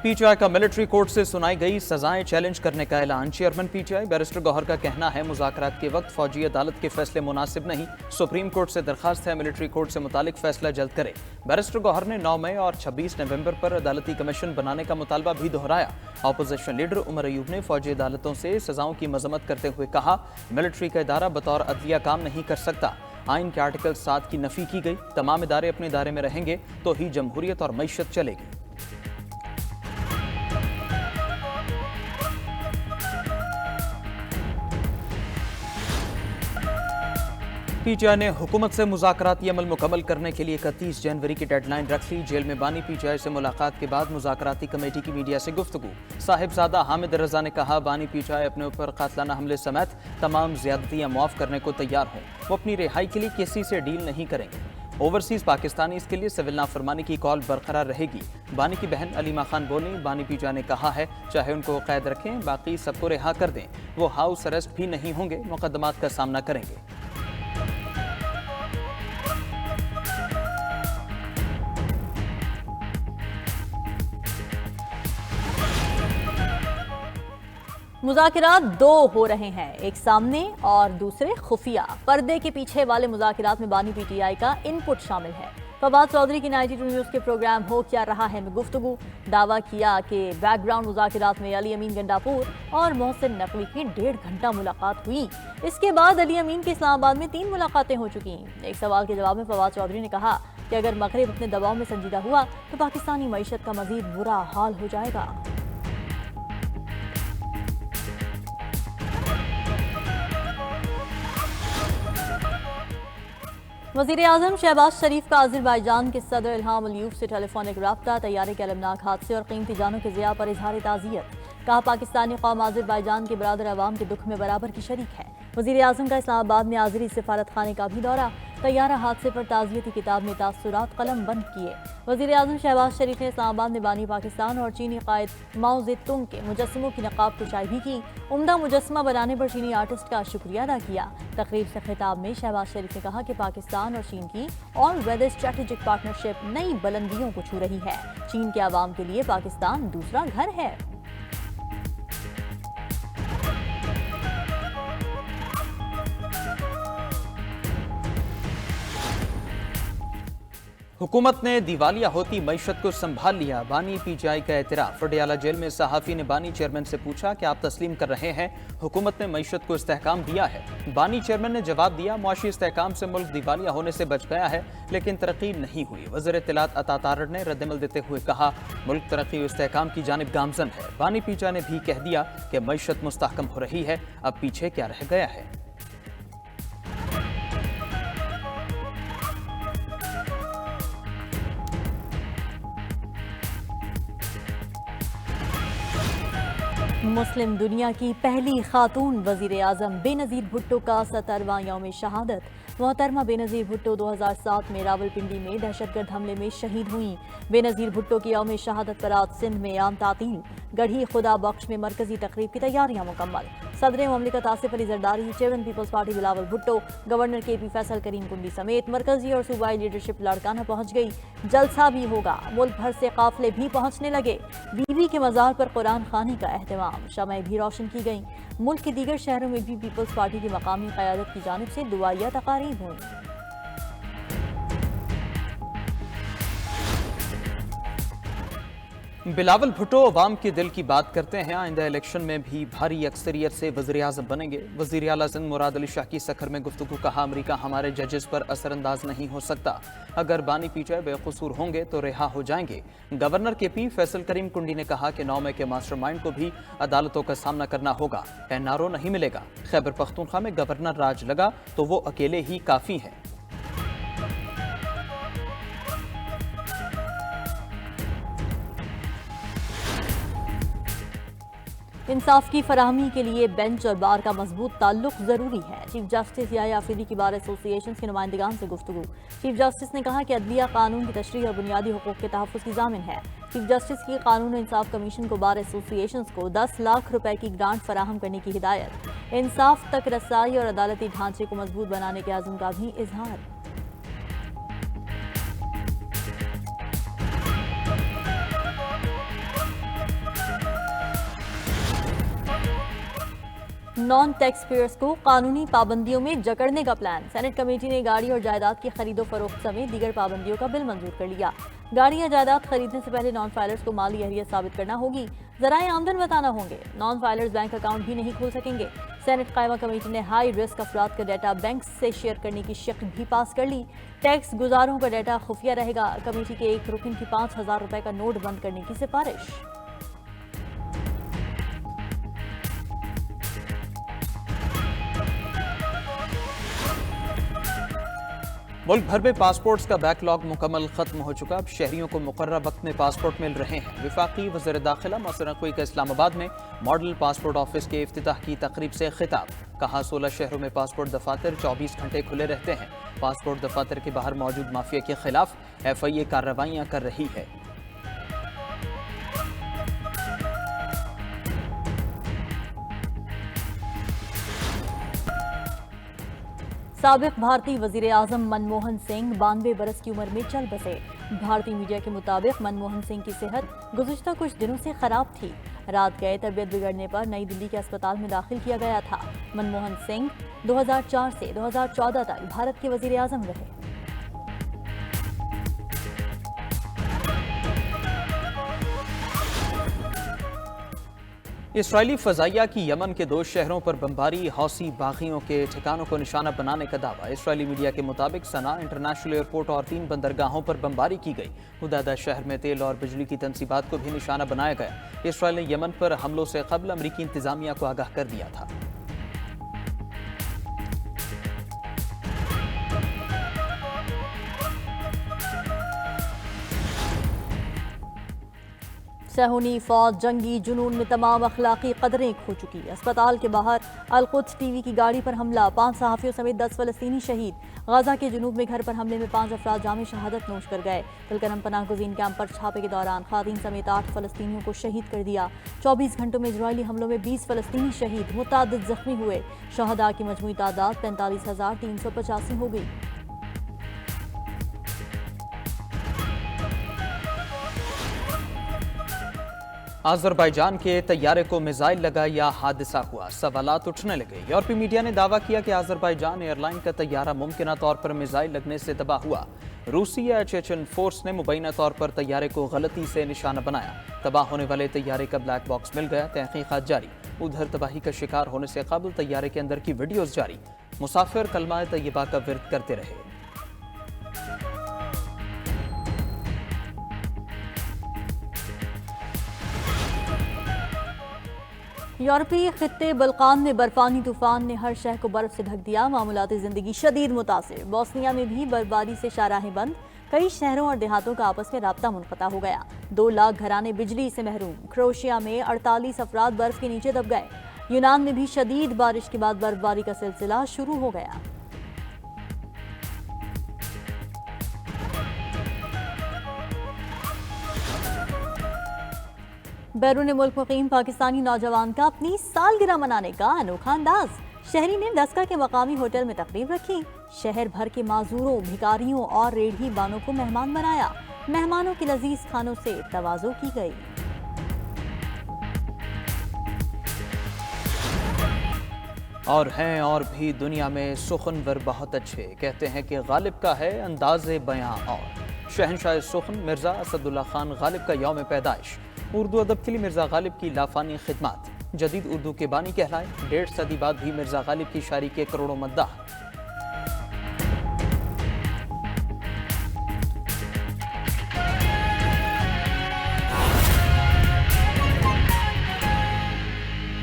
PTI का military court से सुनाई गई सजाएं चैलेंज करने का ऐलान। चेयरमैन PTI बैरिस्टर गौहर का कहना है मुज़ाकरात के वक्त फौजी अदालत के फैसले मुनासिब नहीं। सुप्रीम कोर्ट से दरखास्त है मिलिट्री कोर्ट से मुतालिक फैसला जल्द करे। बैरिस्टर गौहर ने 9 मई और 26 नवंबर पर अदालती कमीशन बनाने का मुतालबा भी दोहराया। अपोजिशन लीडर उमर अयूब ने फौजी अदालतों से सजाओं की मजम्मत करते हुए कहा, मिलिट्री का इदारा बतौर अदलिया काम नहीं कर सकता। आइन के आर्टिकल 7 की नफी की गई। तमाम इदारे अपने दायरे में रहेंगे तो ही जमहूरियत और मईशत चलेगी। PTI ने हुकूमत से मुज़ाकराती अमल मुकम्मल करने के लिए 31 जनवरी की डेडलाइन रख ली। जेल में बानी PTI से मुलाकात के बाद मुज़ाकराती कमेटी की मीडिया से गुफ्तगू। साहिबजादा हामिद रजा ने कहा, बानी PTI अपने ऊपर कातलाना हमले समेत तमाम ज़्यादतियाँ माफ़ करने को तैयार हों। वो अपनी रिहाई के लिए किसी से डील नहीं करेंगे। ओवरसीज़ पाकिस्तानी इसके लिए सिविल नाफरमानी की कॉल बरकरार रहेगी। बानी की बहन अलीमा खान बोली, बानी PTI ने कहा है चाहे उनको कैद रखें, बाकी सबको रिहा कर दें। वो हाउस अरेस्ट भी नहीं होंगे, मुकदमात का सामना करेंगे। मुज़ाकिरात दो हो रहे हैं, एक सामने और दूसरे खुफिया। पर्दे के पीछे वाले मुज़ाकिरात में बानी PTI का इनपुट शामिल है। फवाद चौधरी की 92 न्यूज़ के प्रोग्राम हो क्या रहा है में गुफ्तगू। दावा किया कि बैकग्राउंड मुज़ाकिरात में अली अमीन गंडापुर और मोहसिन नकवी की 1.5 घंटा मुलाकात हुई। इसके बाद अली अमीन की इस्लामाबाद में 3 मुलाकातें हो चुकी। एक सवाल के जवाब में फवाद चौधरी ने कहा कि अगर मगरिब अपने दबाव में संजीदा हुआ तो पाकिस्तानी मईशत का मजीद बुरा हाल हो जाएगा। वज़ीर-ए-आज़म शहबाज शरीफ का अज़रबैजान के सदर इल्हाम अलीयूब से टेलीफोनिक रब्ता। तैयारे के अलमनाक हादसे और कीमती जानों के ज़िया पर इजहार ताज़ियत। कहा, पाकिस्तानी कौम अज़रबैजान के बरादर अवाम के दुख में बराबर की शरीक है। वज़ीर-ए-आज़म का इस्लामाबाद में आज़री सिफारत खाने का भी दौरा। तैयारा हादसे पर ताज़ियती किताब में तासुरात कलम बंद किए। वज़ीर-ए-आज़म शहबाज शरीफ ने इस्लामाबाद में बानी पाकिस्तान और चीनी कायद माओ ज़ेतुंग के मुजस्समों की नकाब कुशाई भी की। उम्दा मुजस्समा बनाने पर चीनी आर्टिस्ट का शुक्रिया अदा किया। तकरीब से खिताब में शहबाज शरीफ ने कहा कि पाकिस्तान और चीन की ऑल वेदर स्ट्रेटेजिक पार्टनरशिप नई बुलंदियों को छू रही है। चीन के आवाम के लिए पाकिस्तान दूसरा घर है। हुकूमत ने दिवालिया होती मईशत को संभाल लिया। बानी PTI का एतराफ़। पटियाला जेल में सहाफ़ी ने बानी चेयरमैन से पूछा कि आप तस्लीम कर रहे हैं हुकूमत ने मईशत को इस्तेहकाम दिया है। बानी चेयरमैन ने जवाब दिया, मुआशी इस्तेहकाम से मुल्क दिवालिया होने से बच गया है, लेकिन तरक्की नहीं हुई। वज़ीर इत्तलात अता तारड़ ने रद्दमल देते हुए कहा, मुल्क तरक्की और इस्तेहकाम की जानिब गामज़न है। बानी PTI ने भी कह दिया कि मईशत मुस्तहकम हो रही है, अब पीछे क्या रह गया है। मुस्लिम दुनिया की पहली खातून वज़ीर-ए-आज़म बेनज़ीर भुट्टो का 70वां यौम शहादत। मोहतरमा बेनज़ीर भुट्टो 2007 में रावलपिंडी में दहशतगर्द हमले में शहीद हुई। बेनज़ीर भुट्टो की यौम शहादत पर आज सिंध में आम तातील। गढ़ी खुदा बख्श में मरकजी तकरीब की तैयारियां मुकम्मल। सदर ममलिकत Asif Ali Zardari, chairman Peoples Party Bilawal Bhutto, governor KP Faisal Karim Kundi समेत मरकजी और सूबाई लीडरशिप लाड़काना पहुंच गई। जलसा भी होगा, मुल्क भर से काफिले भी पहुंचने लगे। बीबी के मज़ार पर कुरान खानी का एहतमाम, शमएं भी रोशन की गईं। मुल्क के दीगर शहरों में भी पीपल्स पार्टी की मकामी क़यादत की जानिब से दुआया तकारीब हुई। बिलावल भुट्टो अवाम के दिल की बात करते हैं। आइंदा इलेक्शन में भी भारी अक्सरियत से वज़ीर-ए-आज़म बनेंगे। वज़ीर आला सिंध मुराद अली शाह की सखर में गुफ्तगू। कहा, अमरीका हमारे जजेस पर असरअंदाज नहीं हो सकता। अगर बानी PTI बेकसूर होंगे तो रिहा हो जाएंगे। गवर्नर KP फैसल करीम कुंडी ने कहा कि 9 मई के मास्टरमाइंड को भी अदालतों का सामना करना होगा। NRO नहीं मिलेगा। खैबर पख्तूनख्वा में गवर्नर राज लगा तो वो अकेले ही काफ़ी हैं। इंसाफ की फराहमी के लिए बेंच और बार का मजबूत ताल्लुक जरूरी है। चीफ जस्टिस याह्या अफरीदी की बार एसोसिएशन के नुमाइंदगान से गुफ्तगू। चीफ जस्टिस ने कहा कि अदलिया कानून की तशरीह और बुनियादी हुकूक के तहफ़्फ़ुज़ की ज़ामिन है। चीफ जस्टिस की कानून इंसाफ कमीशन को बार एसोसिएशन को 10 लाख रुपए की ग्रांट फराहम करने की हिदायत। इंसाफ तक रसाई और अदालती ढांचे को मजबूत बनाने के आज़म का भी इजहार। नॉन टैक्स पेयर्स को कानूनी पाबंदियों में जकड़ने का प्लान। सेनेट कमेटी ने गाड़ी और जायदाद की खरीदो फरोख्त समेत दीगर पाबंदियों का बिल मंजूर कर लिया। गाड़ी या जायदाद खरीदने से पहले नॉन फाइलर्स को माली अहलियत साबित करना होगी, जराए आमदन बताना होंगे। नॉन फाइलर्स बैंक अकाउंट भी नहीं खोल सकेंगे। सेनेट कायमा कमेटी ने हाई रिस्क अफराद का डाटा बैंक से शेयर करने की शक्ल भी पास कर ली। टैक्स गुजारों का डाटा खुफिया रहेगा। कमेटी के एक रुकन की 5,000 रुपए का नोट बंद करने की सिफारिश। मुल्क भर में पासपोर्ट्स का बैकलॉग मुकम्मल खत्म हो चुका। अब शहरियों को मुकर्रर वक्त में पासपोर्ट मिल रहे हैं। वफाकी वज़ीर दाखिला मोहसिन नकवी का इस्लामाबाद में मॉडल पासपोर्ट ऑफिस के इफ्तिताह की तकरीब से खिताब। कहा 16 शहरों में पासपोर्ट दफातर 24 घंटे खुले रहते हैं। पासपोर्ट दफातर के बाहर मौजूद माफिया के खिलाफ FIA कार्रवाइयाँ कर रही है। साबिक भारतीय वजीर आजम मनमोहन सिंह 92 बरस की उम्र में चल बसे। भारतीय मीडिया के मुताबिक मनमोहन सिंह की सेहत गुज़िश्ता कुछ दिनों से खराब थी। रात गए तबीयत बिगड़ने पर नई दिल्ली के अस्पताल में दाखिल किया गया था। मनमोहन सिंह 2004 से 2014 तक भारत के वजीर आजम रहे। इसराइली फजाइया की यमन के 2 शहरों पर बमबारी, हौसी बागियों के ठिकानों को निशाना बनाने का दावा। इसराइली मीडिया के मुताबिक सना इंटरनेशनल एयरपोर्ट और 3 बंदरगाहों पर बमबारी की गई। हुदैदा शहर में तेल और बिजली की तंसीबात को भी निशाना बनाया गया। इसराइल ने यमन पर हमलों से कबल अमरीकी इंतजामिया को आगाह कर दिया था। सहूनी फौज जंगी जुनून में तमाम अखलाकी कदरें खो चुकी। अस्पताल के बाहर अल-कुद्स टीवी की गाड़ी पर हमला, 5 सहाफ़ियों समेत 10 फलस्तीनी शहीद। गाजा के जुनूब में घर पर हमले में 5 अफराद जाम शहादत नोश कर गए। तिलकरम पनाह गुज़ीन कैंप पर छापे के दौरान खातून समेत 8 फलस्तीनियों को शहीद कर दिया। 24 घंटों में इजरायली हमलों में 20 फलस्तीनी शहीद, मुतअद्दिद जख्मी हुए। शहदा की मजमूई तादाद 45,385 हो गई। आज़रबाईजान के तैयारे को मिसाइल लगा या हादसा हुआ, सवालात उठने लगे। यूरोपीय मीडिया ने दावा किया कि आज़रबाईजान एयरलाइन का तैयारा मुमकिन तौर पर मिसाइल लगने से तबाह हुआ। रूसी चेचन फोर्स ने मुबैना तौर पर तैयारे को गलती से निशाना बनाया। तबाह होने वाले तैयारे का ब्लैक बॉक्स मिल गया, तहकीकात जारी। उधर तबाही का शिकार होने से कबल तैयारे के अंदर की वीडियोज जारी। मुसाफिर कलमा तैयबा का विर्द करते रहे। यूरोपीय खित्ते बल्कान में बर्फानी तूफान ने हर शहर को बर्फ से ढक दिया। मामूलाती जिंदगी शदीद मुतासिर। बोस्निया में भी बर्फबारी से शाहराहें बंद। कई शहरों और देहातों का आपस में राब्ता मुनक़ता हो गया। 2 लाख घराने बिजली से महरूम। क्रोएशिया में 48 अफराद बर्फ के नीचे दब गए। यूनान में भी शदीद बारिश के बाद बर्फबारी का सिलसिला शुरू हो गया। बैरून मुल्क मुकीम पाकिस्तानी नौजवान का अपनी सालगिरह मनाने का अनोखा अंदाज। शहरी ने दस्का के मकामी होटल में तकरीब रखी। शहर भर के माजूरों, भिखारियों और रेढ़ी बानों को मेहमान बनाया। मेहमानों की लजीज खानों से तवाज़ो की गई। और हैं और भी दुनिया में सुखनवर बहुत अच्छे। कहते हैं कि गालिब का है अंदाज़े बयां। और शहनशाह सुखन मिर्ज़ा असदुल्ला खान गालिब का यौम पैदाइश। उर्दू अदब के लिए मिर्ज़ा गालिब की लाफानी खिदमत। जदीद उर्दू के बानी कहलाए। 1.5 सदी बाद भी मिर्ज़ा गालिब की शायरी के करोड़ों मद्दाह।